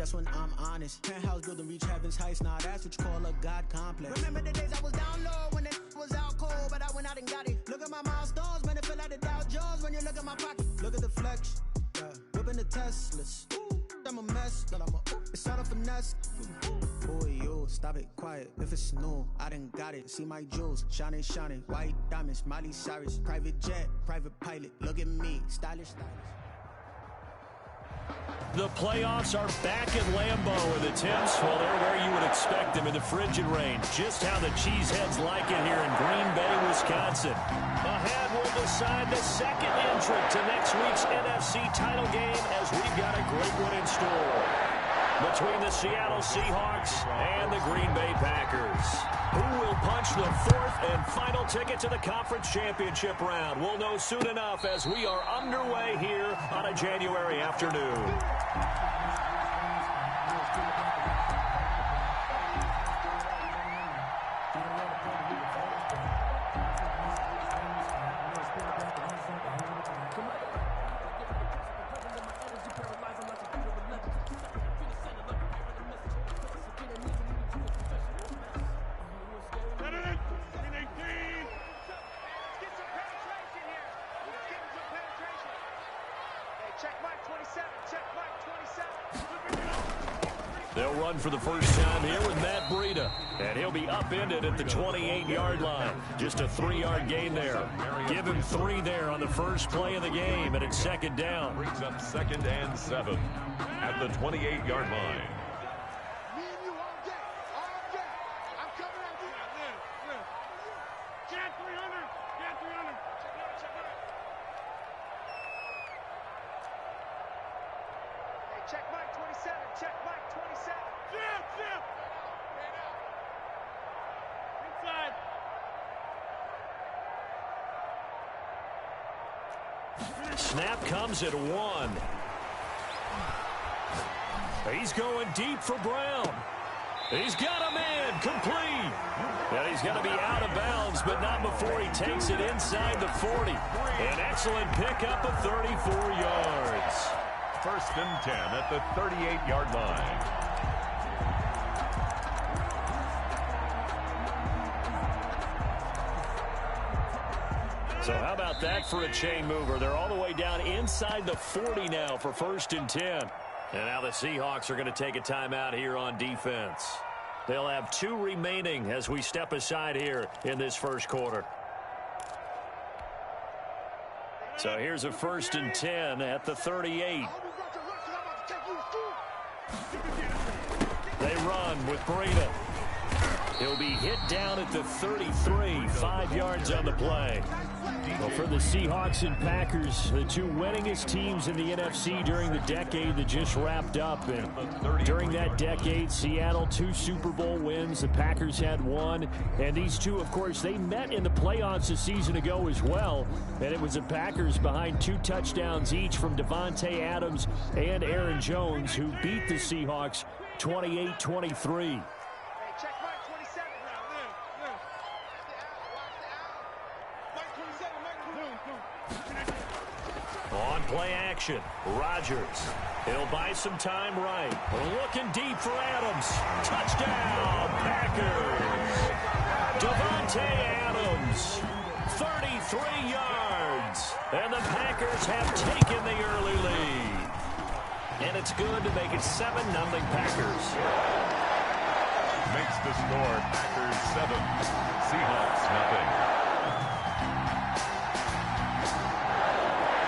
that's when I'm honest. Penthouse building, reach heaven's heights, nah, that's what you call a God complex. Remember the days I was down low when it was out cold, but I went out and got it. Look at my milestones, man, it feel like the Dow Jones when you look at my pocket. Look at the flex, yeah, whipping the Teslas. I'm a mess, but it's all a finesse. Boy, yo, stop it, quiet. If it's new, I done got it. See my jewels, shining, shining. White diamonds, Miley Cyrus. Private jet, private pilot. Look at me, stylish, stylish. The playoffs are back at Lambeau, and the Temps, well, they're where you would expect them in the frigid rain. Just how the Cheeseheads like it here in Green Bay, Wisconsin. Ahead will decide the second entrant to next week's NFC title game, as we've got a great one in store between the Seattle Seahawks and the Green Bay Packers. Who will punch the fourth and final ticket to the conference championship round? We'll know soon enough as we are underway here on a January afternoon. They'll run for the first time here with Matt Breida, and he'll be upended at the 28-yard line. Just a 3-yard gain there. Give him 3 there on the first play of the game, and it's second down. Brings up 2nd and 7 at the 28-yard line. Check Mike 27. Check Mike 27. Zip. Inside. Snap comes at 1. He's going deep for Brown. He's got a man complete. And he's going to be out of bounds, but not before he takes it inside the 40. An excellent pickup of 34 yards. 1st and 10 at the 38-yard line. So how about that for a chain mover? They're all the way down inside the 40 now for 1st and 10. And now the Seahawks are going to take a timeout here on defense. They'll have 2 remaining as we step aside here in this first quarter. So here's a 1st and 10 at the 38. They run with Breida. He'll be hit down at the 33, 5 yards on the play. Well, for the Seahawks and Packers, the 2 winningest teams in the NFC during the decade that just wrapped up. And during that decade, Seattle 2 Super Bowl wins. The Packers had 1. And these 2, of course, they met in the playoffs a season ago as well. And it was the Packers behind 2 touchdowns each from Devontae Adams and Aaron Jones who beat the Seahawks 28-23. On play action, Rodgers. He'll buy some time right. Looking deep for Adams. Touchdown, Packers. Devontae Adams, 33 yards. And the Packers have taken the early lead. And it's good to make it 7-0 Packers. Makes the score Packers 7, Seahawks 0.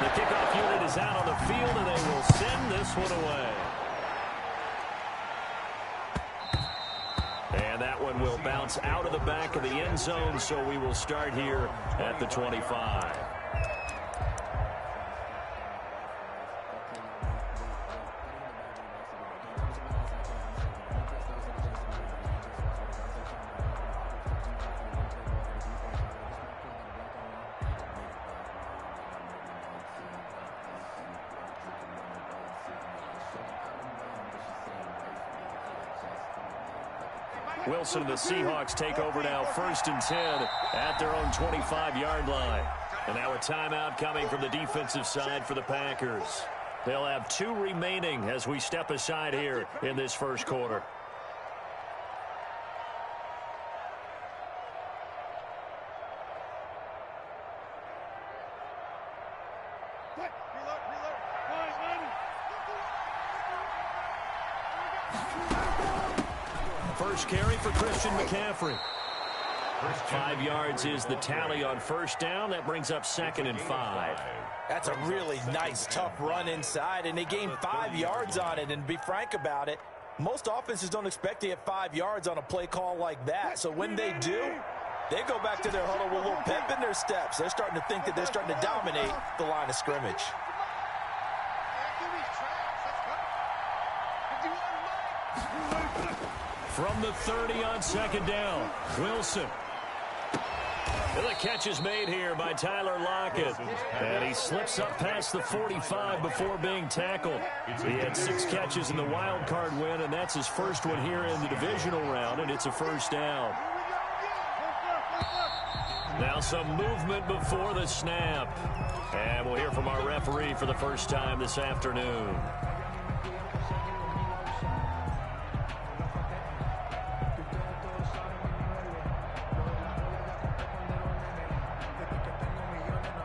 The kickoff unit is out on the field, and they will send this one away. And that one will bounce out of the back of the end zone, so we will start here at the 25. Wilson and the Seahawks take over now, 1st and 10 at their own 25-yard line. And now a timeout coming from the defensive side for the Packers. They'll have 2 remaining as we step aside here in this first quarter. First carry for Christian McCaffrey. 5 yards is the tally on first down. That brings up 2nd and 5. That's a really nice, tough run inside, and they gained 5 yards on it. And to be frank about it, most offenses don't expect to get 5 yards on a play call like that. So when they do, they go back to their huddle with a little pep in their steps. They're starting to think that they're starting to dominate the line of scrimmage. From the 30 on 2nd down, Wilson. And the catch is made here by Tyler Lockett. And he slips up past the 45 before being tackled. He had 6 catches in the wild card win, and that's his first one here in the divisional round, and it's a first down. Now some movement before the snap. And we'll hear from our referee for the first time this afternoon.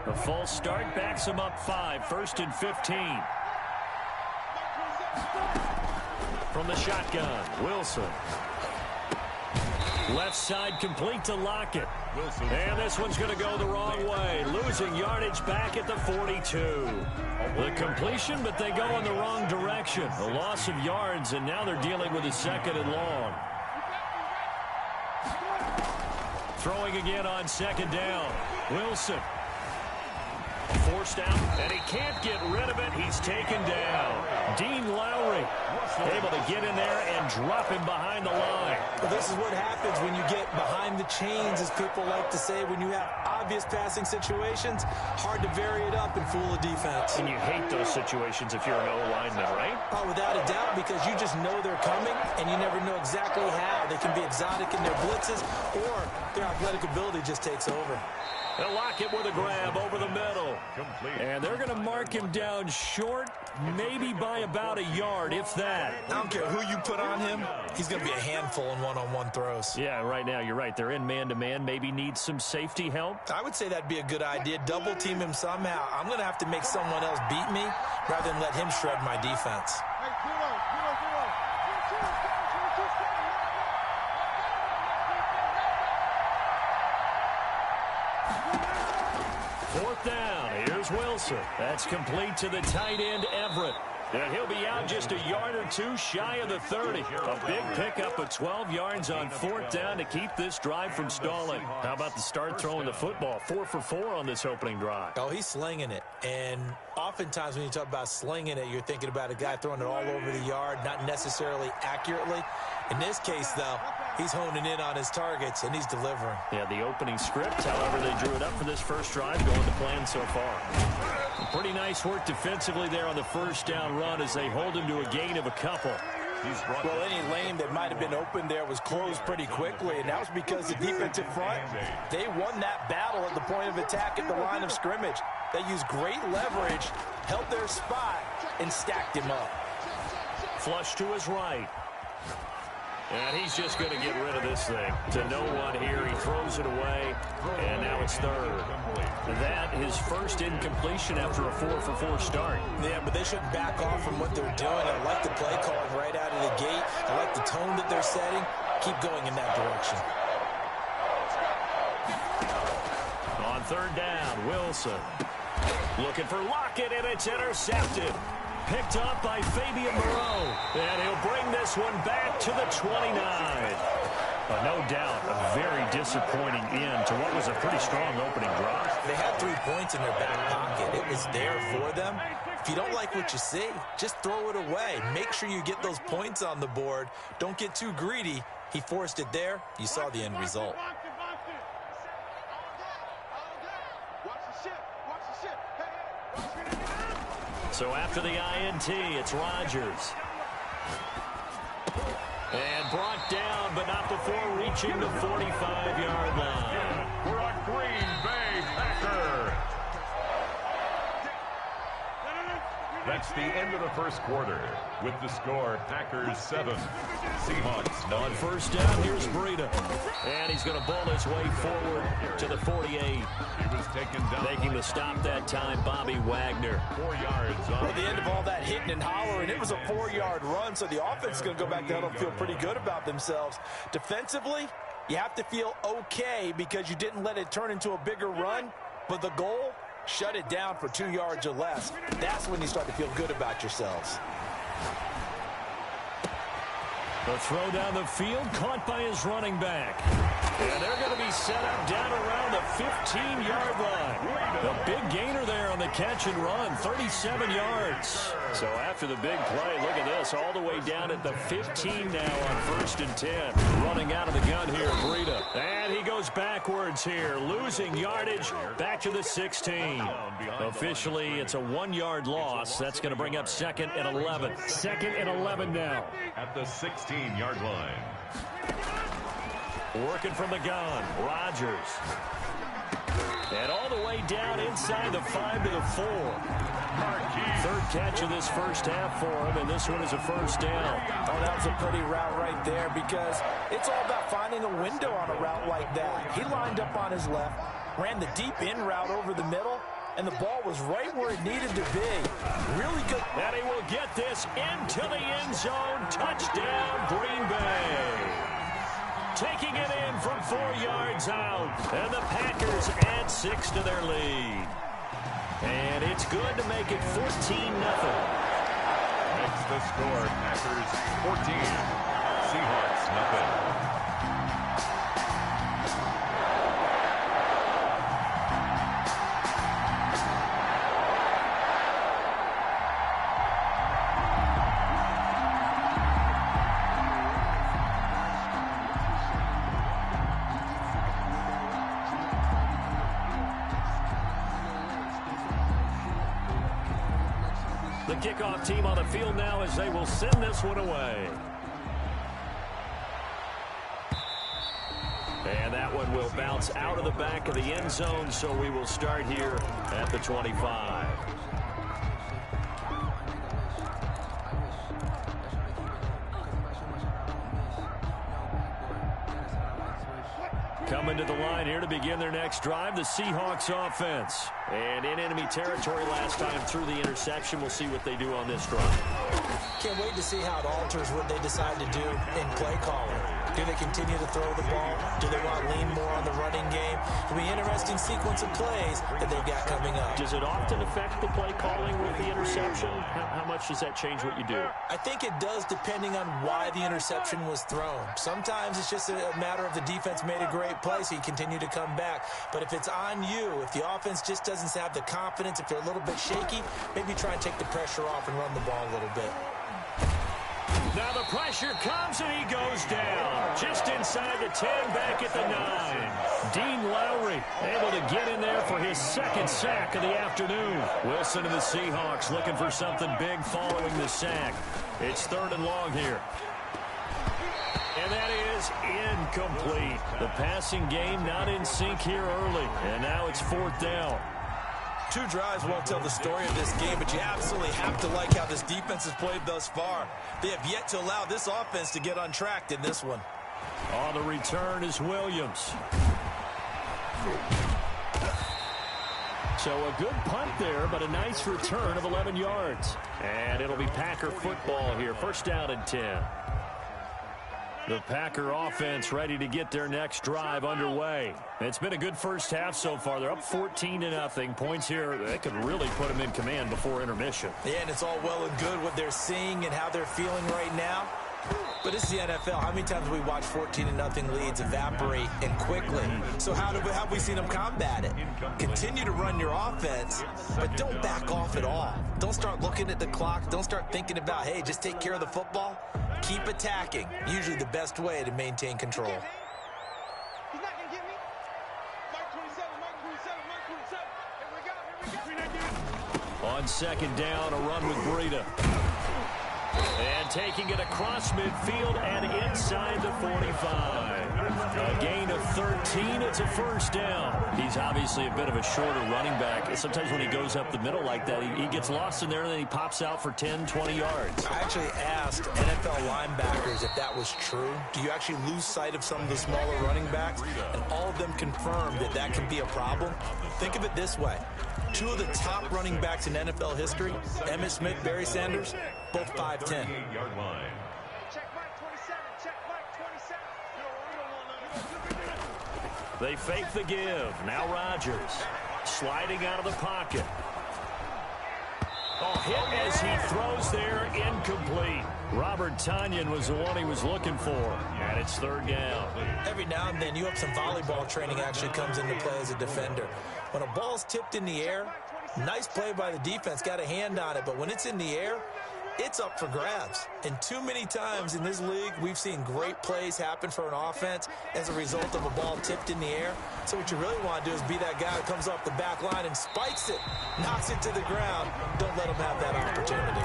The full start backs him up 5, 1st and 15. From the shotgun, Wilson. Left side complete to Lockett. And this one's going to go the wrong way. Losing yardage back at the 42. The completion, but they go in the wrong direction. A loss of yards, and now they're dealing with a 2nd and long. Throwing again on 2nd down. Wilson. Forced out, and he can't get rid of it. He's taken down. Dean Lowry able to get in there and drop him behind the line. Well, this is what happens when you get behind the chains, as people like to say. When you have obvious passing situations, hard to vary it up and fool a defense. And you hate those situations if you're an O-lineman, right? Oh, without a doubt, because you just know they're coming, and you never know exactly how. They can be exotic in their blitzes, or their athletic ability just takes over. They'll lock it with a grab over the middle. And they're going to mark him down short, maybe by about a yard, if that. I don't care who you put on him. He's going to be a handful in one-on-one throws. Yeah, right now, you're right. They're in man-to-man. Maybe needs some safety help. I would say that'd be a good idea. Double team him somehow. I'm going to have to make someone else beat me rather than let him shred my defense. Fourth down. Here's Wilson. That's complete to the tight end, Everett. And he'll be out just a yard or 2 shy of the 30. A big pickup of 12 yards on 4th down to keep this drive from stalling. How about the start throwing the football? 4 for 4 on this opening drive. Oh, he's slinging it. And oftentimes when you talk about slinging it, you're thinking about a guy throwing it all over the yard, not necessarily accurately. In this case, though, he's honing in on his targets, and he's delivering. Yeah, the opening script, however, they drew it up for this first drive, going to plan so far. Pretty nice work defensively there on the first down run as they hold him to a gain of a couple. Well, any lane that might have been open there was closed pretty quickly, and that was because the defensive front, they won that battle at the point of attack at the line of scrimmage. They used great leverage, held their spot, and stacked him up. Flush to his right. And he's just going to get rid of this thing. To no one here. He throws it away. And now it's 3rd. That his first incompletion after a 4 for 4 start. Yeah, but they shouldn't back off from what they're doing. I like the play calling right out of the gate. I like the tone that they're setting. Keep going in that direction. On 3rd down, Wilson. Looking for Lockett, and it's intercepted. Picked up by Fabian Moreau. And he'll bring this one back to the 29. No doubt, a very disappointing end to what was a pretty strong opening drive. They had 3 points in their back pocket. It was there for them. If you don't like what you see, just throw it away. Make sure you get those points on the board. Don't get too greedy. He forced it there. You saw the end result. So after the INT, it's Rodgers. And brought down, but not before reaching the 45-yard line. For a Green Bay Packer. That's the end of the first quarter. With the score, Packers 7, Seahawks 9. On first down, here's Breida. And he's going to bowl his way forward to the 48. He was taken down. Making the stop that time, Bobby Wagner. 4 yards on At the end of all that hitting and hollering, it was a 4-yard run, so the offense is going to go back to huddle and feel pretty good about themselves. Defensively, you have to feel okay because you didn't let it turn into a bigger run, but the goal, shut it down for 2 yards or less. That's when you start to feel good about yourselves. The throw down the field, caught by his running back. And they're going to be set up down around the 15-yard line. The big gainer there on the catch and run, 37 yards. So after the big play, look at this, all the way down at the 15 now on 1st and 10. Running out of the gun here, Breida. And he goes backwards here, losing yardage back to the 16. Officially, it's a 1-yard loss. That's going to bring up 2nd and 11. 2nd and 11 now. at the 16-yard line. Working from the gun, Rodgers. And all the way down inside the 5 to the 4. Third catch of this first half for him, and this one is a first down. Oh, that was a pretty route right there because it's all about finding a window on a route like that. He lined up on his left, ran the deep in route over the middle, and the ball was right where it needed to be. Really good. And he will get this into the end zone. Touchdown, Green Bay. Taking it in from 4 yards out. And the Packers add 6 to their lead. And it's good to make it 14-0. That's the score. Packers 14. Seahawks nothing. The kickoff team on the field now as they will send this one away. And that one will bounce out of the back of the end zone, so we will start here at the 25. Coming to the line here to begin their next drive, the Seahawks offense. And in enemy territory last time through the interception. We'll see what they do on this drive. Can't wait to see how it alters what they decide to do in play calling. Do they continue to throw the ball? Do they want to lean more on the running game? It'll be an interesting sequence of plays that they've got coming up. Does it often affect the play calling with the interception? How much does that change what you do? I think it does depending on why the interception was thrown. Sometimes it's just a matter of the defense made a great play, so you continue to come back. But if it's on you, if the offense just doesn't have the confidence, if they're a little bit shaky, maybe try and take the pressure off and run the ball a little bit. Now the pressure comes and he goes down. Just inside the 10, back at the 9. Dean Lowry able to get in there for his second sack of the afternoon. Wilson and the Seahawks looking for something big following the sack. It's 3rd and long here. And that is incomplete. The passing game not in sync here early. And now it's 4th down. 2 drives won't tell the story of this game, but you absolutely have to like how this defense has played thus far. They have yet to allow this offense to get untracked in this one. On the return is Williams. So a good punt there, but a nice return of 11 yards. And it'll be Packer football here. 1st down and 10. The Packer offense ready to get their next drive underway. It's been a good first half so far. They're up 14-0. Points here, they could really put them in command before intermission. Yeah, and it's all well and good what they're seeing and how they're feeling right now. But it's the NFL. How many times have we watched 14-0 leads evaporate and quickly? So how have we seen them combat it? Continue to run your offense, but don't back off at all. Don't start looking at the clock. Don't start thinking about, hey, just take care of the football. Keep attacking. Usually the best way to maintain control. He's not going to get me. Mark 27, Mark 27, Mark 27. Here we go. On 2nd down, a run with Breida. And taking it across midfield and inside the 45. A gain of 13. It's a first down. He's obviously a bit of a shorter running back. Sometimes when he goes up the middle like that, he gets lost in there and then he pops out for 10, 20 yards. I actually asked NFL linebackers if that was true. Do you actually lose sight of some of the smaller running backs? And all of them confirmed that that can be a problem. Think of it this way. Two of the top running backs in NFL history, Emmitt Smith, Barry Sanders, both 5'10". Check Mike 27. Check Mike 27. They fake the give. Now Rodgers sliding out of the pocket. Oh, hit as he throws there, incomplete. Robert Tonyan was the one he was looking for, and it's third down. Every now and then you have some volleyball training actually comes into play as a defender. When a ball's tipped in the air, nice play by the defense, got a hand on it, but when it's in the air, it's up for grabs. And too many times in this league, we've seen great plays happen for an offense as a result of a ball tipped in the air. So what you really want to do is be that guy who comes off the back line and spikes it, knocks it to the ground. Don't let him have that opportunity.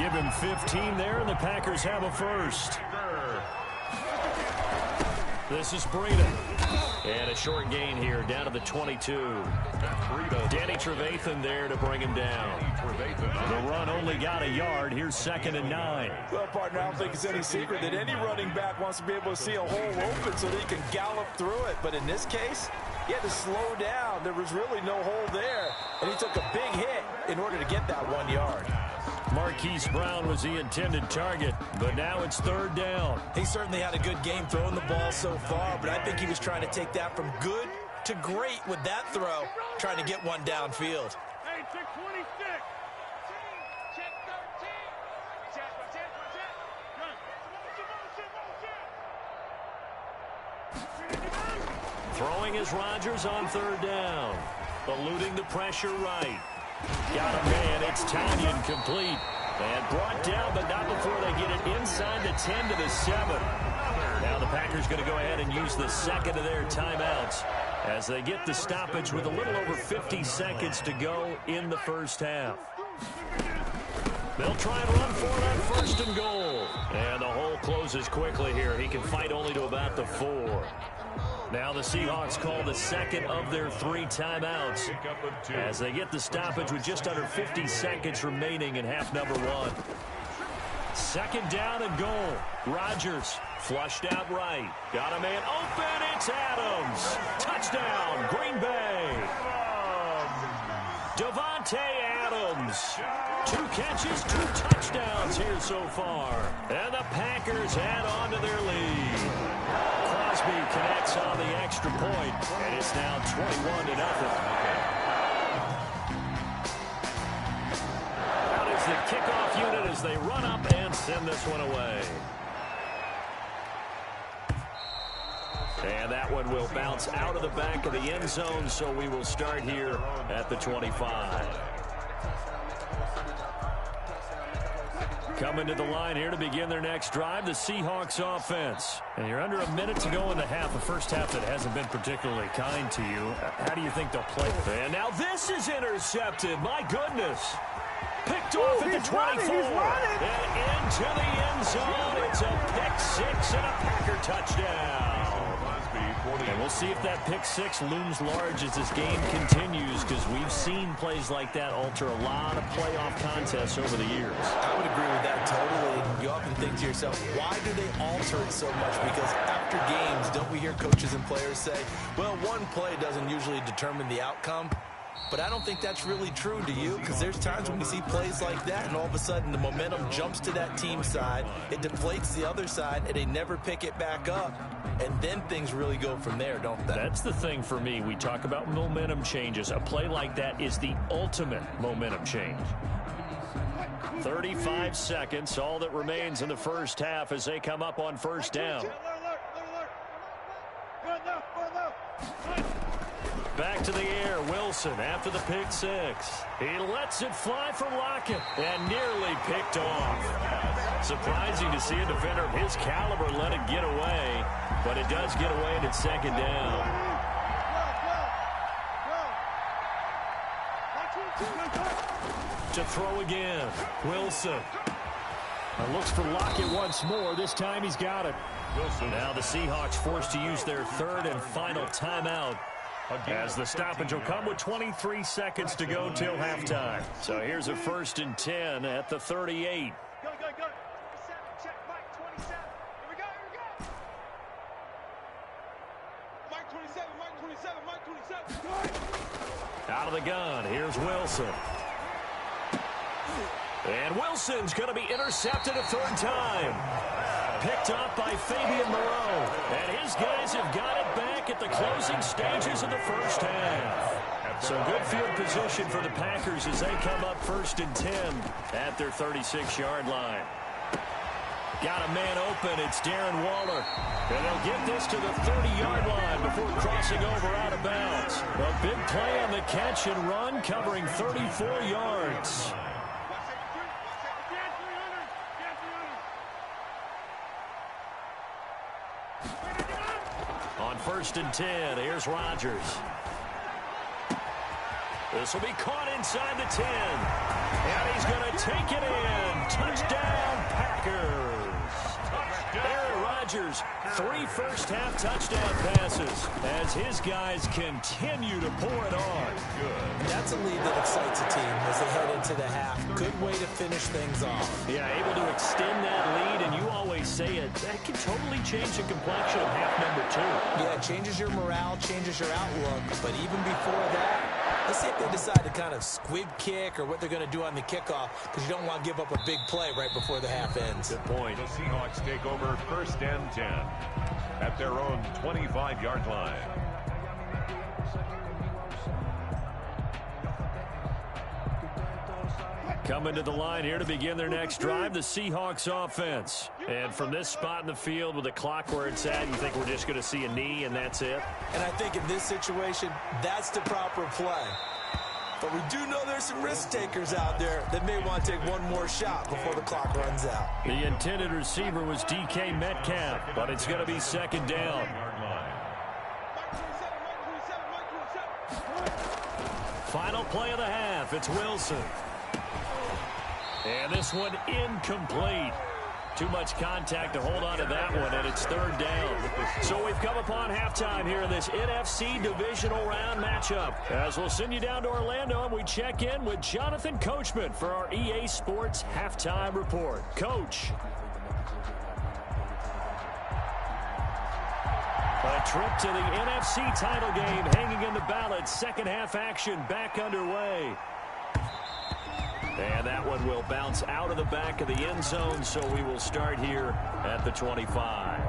Give him 15 there, and the Packers have a first. This is Breida. And a short gain here, down to the 22. Danny Trevathan there to bring him down. The run only got a yard. Here's 2nd and 9. Well, partner, I don't think it's any secret that any running back wants to be able to see a hole open so that he can gallop through it. But in this case, he had to slow down. There was really no hole there. And he took a big hit in order to get that 1 yard. Marquise Brown was the intended target, but now it's third down. He certainly had a good game throwing the ball so far, but I think he was trying to take that from good to great with that throw, trying to get one downfield. Hey, check 26. Check 13. Check. Throwing is Rodgers on third down. Eluding the pressure right. Got a man. It's Tonyan complete. And brought down, but not before they get it inside the 10 to the 7. Now the Packers going to go ahead and use the second of their timeouts as they get the stoppage with a little over 50 seconds to go in the first half. They'll try and run for it on 1st and goal. And the hole closes quickly here. He can fight only to about the 4. Now the Seahawks call the second of their 3 timeouts as they get the stoppage with just under 50 seconds remaining in half number 1. 2nd down and goal. Rodgers flushed out right. Got a man open. It's Adams. Touchdown, Green Bay. Devontae Adams. 2 catches, 2 touchdowns here so far. And the Packers add on to their lead. Crosby connects on the extra point, and it's now 21-0. Out is the kickoff unit as they run up and send this one away. And that one will bounce out of the back of the end zone, so we will start here at the 25. Coming to the line here to begin their next drive, the Seahawks offense. And you're under a minute to go in the half, a first half that hasn't been particularly kind to you. How do you think they'll play? And now this is intercepted. My goodness. Picked off at the 24. And into the end zone. It's a pick 6 and a Packer touchdown. And we'll see if that pick 6 looms large as this game continues, because we've seen plays like that alter a lot of playoff contests over the years. I would agree with that totally. You often think to yourself, why do they alter it so much? Because after games, don't we hear coaches and players say, well, one play doesn't usually determine the outcome? But I don't think that's really true, do you? Because there's times when we see plays like that, and all of a sudden the momentum jumps to that team side, it deflates the other side, and they never pick it back up. And then things really go from there, don't they? That's the thing for me. We talk about momentum changes. A play like that is the ultimate momentum change. 35 seconds, all that remains in the first half as they come up on first down. Back to the air, Wilson after the pick 6. He lets it fly for Lockett and nearly picked off. Surprising to see a defender of his caliber let it get away, but it does get away and it's 2nd down. To throw again, Wilson. And looks for Lockett once more. This time he's got it. Now the Seahawks forced to use their third and final timeout, as the stoppage will come with 23 seconds to go till halftime. So here's a 1st and 10 at the 38. Go, go, go. 27, check, Mike, 27. Here we go, here we go. Mike 27, Mike 27, Mike 27. Out of the gun, here's Wilson. And Wilson's going to be intercepted a 3rd time. Picked up by Fabian Moreau. And his guys have got it back at the closing stages of the 1st half. So good field position for the Packers as they come up 1st and 10 at their 36-yard line. Got a man open. It's Darren Waller. And they'll get this to the 30-yard line before crossing over out of bounds. A big play on the catch and run, covering 34 yards. On 1st and 10, here's Rodgers. This will be caught inside the 10. And he's going to take it in. Touchdown, Packers. Aaron Rodgers, 3 first-half touchdown passes as his guys continue to pour it on. That's a lead that excites a team as they head into the half. Good way to finish things off. Yeah, able to extend that lead, and you always say it, that can totally change the complexion of half number 2. Yeah, it changes your morale, changes your outlook, but even before that, let's see if they decide to kind of squib kick or what they're going to do on the kickoff, because you don't want to give up a big play right before the half ends. Good point. The Seahawks take over 1st and 10 at their own 25-yard line. Coming to the line here to begin their next drive, the Seahawks offense. And from this spot in the field with the clock where it's at, you think we're just going to see a knee and that's it? And I think in this situation, that's the proper play. But we do know there's some risk takers out there that may want to take one more shot before the clock runs out. The intended receiver was DK Metcalf, but it's going to be 2nd down. Final play of the half, it's Wilson. And this one incomplete. Too much contact to hold on to that one, and it's 3rd down. So we've come upon halftime here in this NFC divisional round matchup. As we'll send you down to Orlando, and we check in with Jonathan Coachman for our EA Sports Halftime Report. Coach. A trip to the NFC title game hanging in the balance. 2nd half action back underway. And that one will bounce out of the back of the end zone, so we will start here at the 25.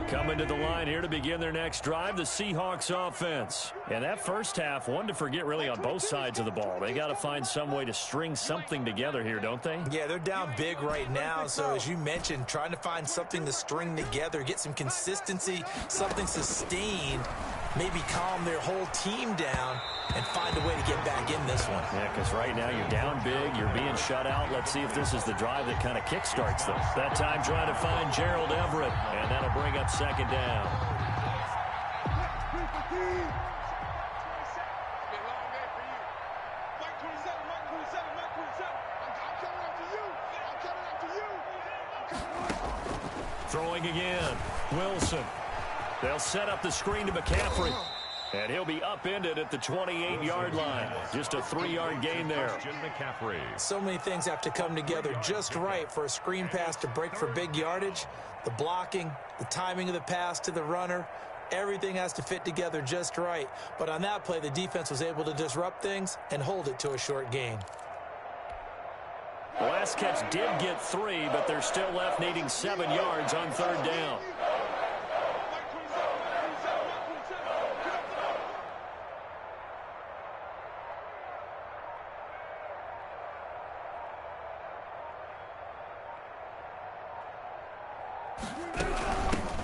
Coming to the line here to begin their next drive, the Seahawks offense. And that 1st half, one to forget really on both sides of the ball. They got to find some way to string something together here, don't they? Yeah, they're down big right now. So as you mentioned, trying to find something to string together, get some consistency, something sustained, maybe calm their whole team down and find a way to get back in this one. Yeah, because right now you're down big, you're being shut out. Let's see if this is the drive that kind of kickstarts them. That time trying to find Gerald Everett, and that'll bring up 2nd down. Throwing again, Wilson. They'll set up the screen to McCaffrey. And he'll be upended at the 28-yard line. Just a 3-yard gain there. So many things have to come together just right for a screen pass to break for big yardage. The blocking, the timing of the pass to the runner, everything has to fit together just right. But on that play, the defense was able to disrupt things and hold it to a short gain. The last catch did get 3, but they're still left needing 7 yards on 3rd down.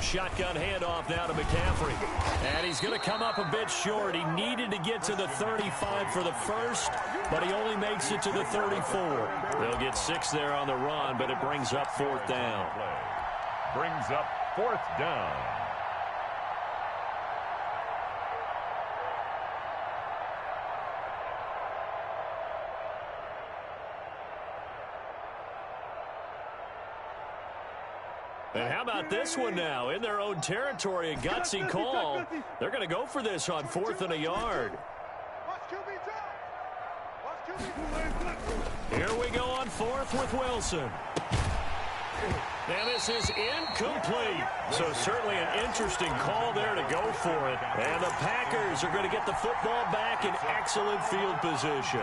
Shotgun handoff now to McCaffrey. And he's going to come up a bit short. He needed to get to the 35 for the first, but he only makes it to the 34. They'll get 6 there on the run, but it brings up 4th down. Brings up 4th down. And how about this one now? In their own territory, a gutsy call. They're going to go for this on 4th and a yard. Here we go on 4th with Wilson. And this is incomplete. So certainly an interesting call there to go for it. And the Packers are going to get the football back in excellent field position.